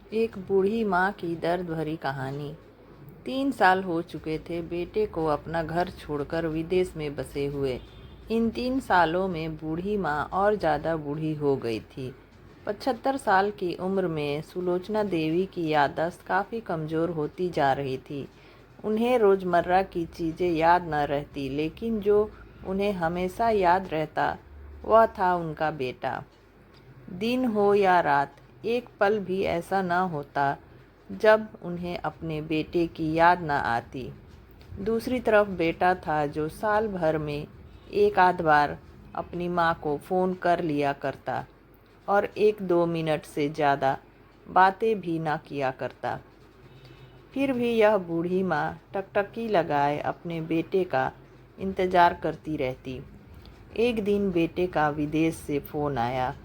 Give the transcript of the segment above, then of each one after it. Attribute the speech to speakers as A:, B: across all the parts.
A: एक बूढ़ी माँ की दर्द भरी कहानी। 3 साल हो चुके थे बेटे को अपना घर छोड़कर विदेश में बसे हुए। इन 3 सालों में बूढ़ी माँ और ज़्यादा बूढ़ी हो गई थी। 75 साल की उम्र में सुलोचना देवी की याददाश्त काफ़ी कमज़ोर होती जा रही थी। उन्हें रोज़मर्रा की चीज़ें याद न रहती, लेकिन जो उन्हें हमेशा याद रहता वह था उनका बेटा। दिन हो या रात, एक पल भी ऐसा न होता जब उन्हें अपने बेटे की याद न आती। दूसरी तरफ बेटा था जो साल भर में एक आध बार अपनी माँ को फ़ोन कर लिया करता और 1-2 मिनट से ज़्यादा बातें भी ना किया करता। फिर भी यह बूढ़ी माँ टकटकी लगाए अपने बेटे का इंतज़ार करती रहती। एक दिन बेटे का विदेश से फ़ोन आया।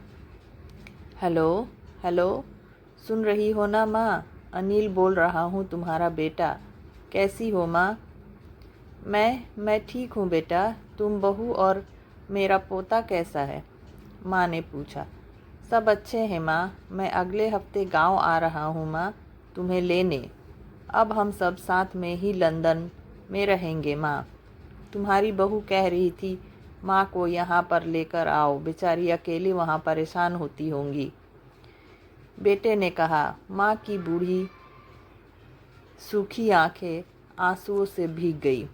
A: हेलो हेलो, सुन रही हो ना माँ? अनिल बोल रहा हूँ, तुम्हारा बेटा। कैसी हो माँ? मैं ठीक हूँ बेटा। तुम बहू और मेरा पोता कैसा है? माँ ने पूछा। सब अच्छे हैं माँ। मैं अगले हफ्ते गांव आ रहा हूँ माँ, तुम्हें लेने। अब हम सब साथ में ही लंदन में रहेंगे माँ। तुम्हारी बहू कह रही थी माँ को यहाँ पर लेकर आओ, बेचारी अकेली वहाँ परेशान होती होंगी। बेटे ने कहा। माँ की बूढ़ी सूखी आंखें आंसुओं से भीग गई।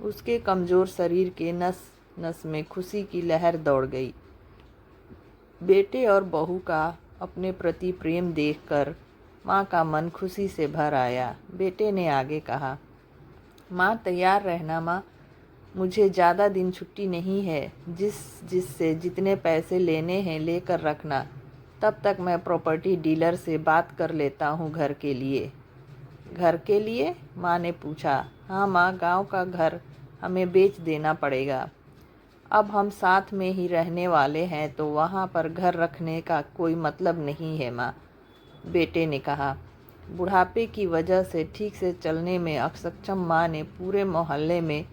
A: उसके कमज़ोर शरीर के नस नस में खुशी की लहर दौड़ गई। बेटे और बहू का अपने प्रति प्रेम देखकर माँ का मन खुशी से भर आया। बेटे ने आगे कहा, माँ तैयार रहना माँ, मुझे ज़्यादा दिन छुट्टी नहीं है। जिससे जितने पैसे लेने हैं लेकर रखना। तब तक मैं प्रॉपर्टी डीलर से बात कर लेता हूँ घर के लिए। घर के लिए? माँ ने पूछा। हाँ माँ, गांव का घर हमें बेच देना पड़ेगा। अब हम साथ में ही रहने वाले हैं तो वहाँ पर घर रखने का कोई मतलब नहीं है माँ, बेटे ने कहा। बुढ़ापे की वजह से ठीक से चलने में अक्षम माँ ने पूरे मोहल्ले में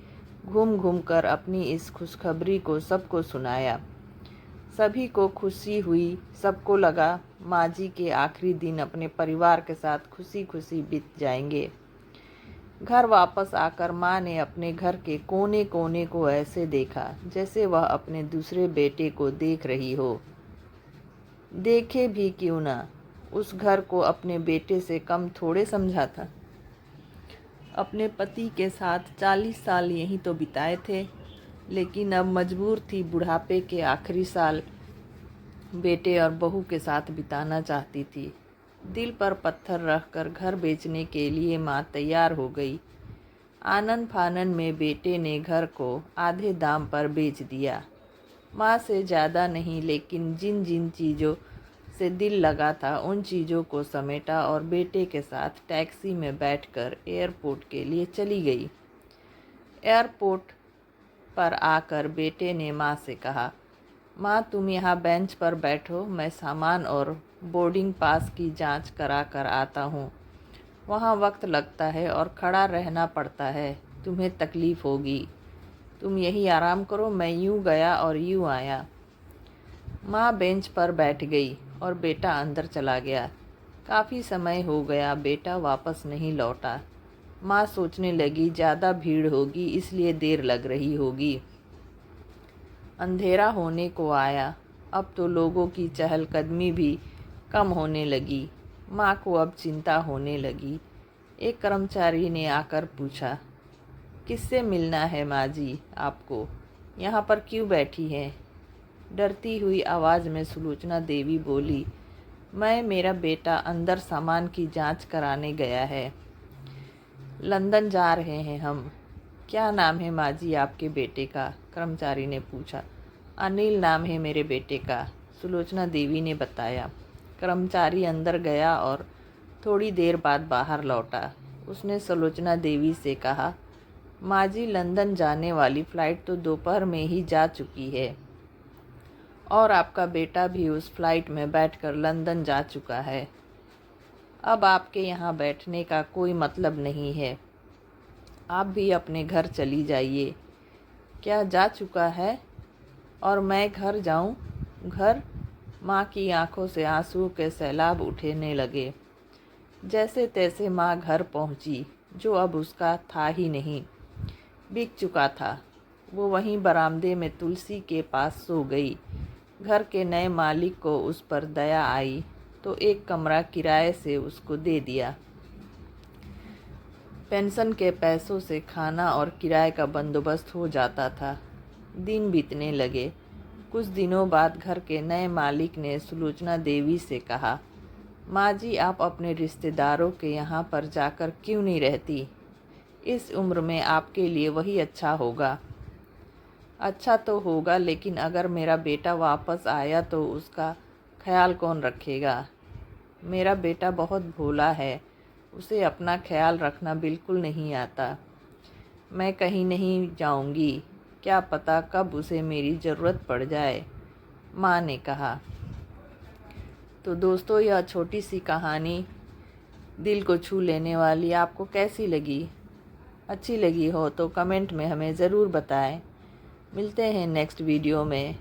A: घूम घूम कर अपनी इस खुशखबरी को सबको सुनाया। सभी को खुशी हुई। सबको लगा माँ जी के आखिरी दिन अपने परिवार के साथ खुशी खुशी बीत जाएंगे। घर वापस आकर माँ ने अपने घर के कोने कोने को ऐसे देखा जैसे वह अपने दूसरे बेटे को देख रही हो। देखे भी क्यों ना, उस घर को अपने बेटे से कम थोड़े समझा था। अपने पति के साथ 40 साल यहीं तो बिताए थे, लेकिन अब मजबूर थी बुढ़ापे के आखिरी साल बेटे और बहू के साथ बिताना चाहती थी। दिल पर पत्थर रखकर घर बेचने के लिए माँ तैयार हो गई। आनन फानन में बेटे ने घर को आधे दाम पर बेच दिया। माँ से ज़्यादा नहीं, लेकिन जिन जिन चीज़ों से दिल लगा था उन चीज़ों को समेटा और बेटे के साथ टैक्सी में बैठकर एयरपोर्ट के लिए चली गई। एयरपोर्ट पर आकर बेटे ने माँ से कहा, माँ तुम यहाँ बेंच पर बैठो, मैं सामान और बोर्डिंग पास की जांच करा कर आता हूँ। वहाँ वक्त लगता है और खड़ा रहना पड़ता है, तुम्हें तकलीफ़ होगी। तुम यही आराम करो, मैं यूँ गया और यूँ आया। माँ बेंच पर बैठ गई और बेटा अंदर चला गया। काफ़ी समय हो गया, बेटा वापस नहीं लौटा। माँ सोचने लगी ज़्यादा भीड़ होगी इसलिए देर लग रही होगी। अंधेरा होने को आया। अब तो लोगों की चहलकदमी भी कम होने लगी। माँ को अब चिंता होने लगी। एक कर्मचारी ने आकर पूछा, किससे मिलना है माँ जी आपको? यहाँ पर क्यों बैठी हैं? डरती हुई आवाज़ में सुलोचना देवी बोली, मेरा बेटा अंदर सामान की जांच कराने गया है। लंदन जा रहे हैं हम। क्या नाम है माँ जी आपके बेटे का? कर्मचारी ने पूछा। अनिल नाम है मेरे बेटे का, सुलोचना देवी ने बताया। कर्मचारी अंदर गया और थोड़ी देर बाद बाहर लौटा। उसने सुलोचना देवी से कहा, माँ जी लंदन जाने वाली फ़्लाइट तो दोपहर में ही जा चुकी है और आपका बेटा भी उस फ्लाइट में बैठकर लंदन जा चुका है। अब आपके यहाँ बैठने का कोई मतलब नहीं है। आप भी अपने घर चली जाइए। क्या जा चुका है और मैं घर जाऊँ? घर? माँ की आंखों से आंसुओं के सैलाब उठने लगे। जैसे तैसे माँ घर पहुँची, जो अब उसका था ही नहीं, बिक चुका था। वो वहीं बरामदे में तुलसी के पास सो गई। घर के नए मालिक को उस पर दया आई तो एक कमरा किराए से उसको दे दिया। पेंशन के पैसों से खाना और किराए का बंदोबस्त हो जाता था। दिन बीतने लगे। कुछ दिनों बाद घर के नए मालिक ने सुलोचना देवी से कहा, माँ जी, आप अपने रिश्तेदारों के यहाँ पर जाकर क्यों नहीं रहती? इस उम्र में आपके लिए वही अच्छा होगा। अच्छा तो होगा, लेकिन अगर मेरा बेटा वापस आया तो उसका ख्याल कौन रखेगा? मेरा बेटा बहुत भोला है, उसे अपना ख्याल रखना बिल्कुल नहीं आता। मैं कहीं नहीं जाऊंगी, क्या पता कब उसे मेरी ज़रूरत पड़ जाए, माँ ने कहा। तो दोस्तों, यह छोटी सी कहानी दिल को छू लेने वाली आपको कैसी लगी? अच्छी लगी हो तो कमेंट में हमें ज़रूर बताएं। मिलते हैं नेक्स्ट वीडियो में।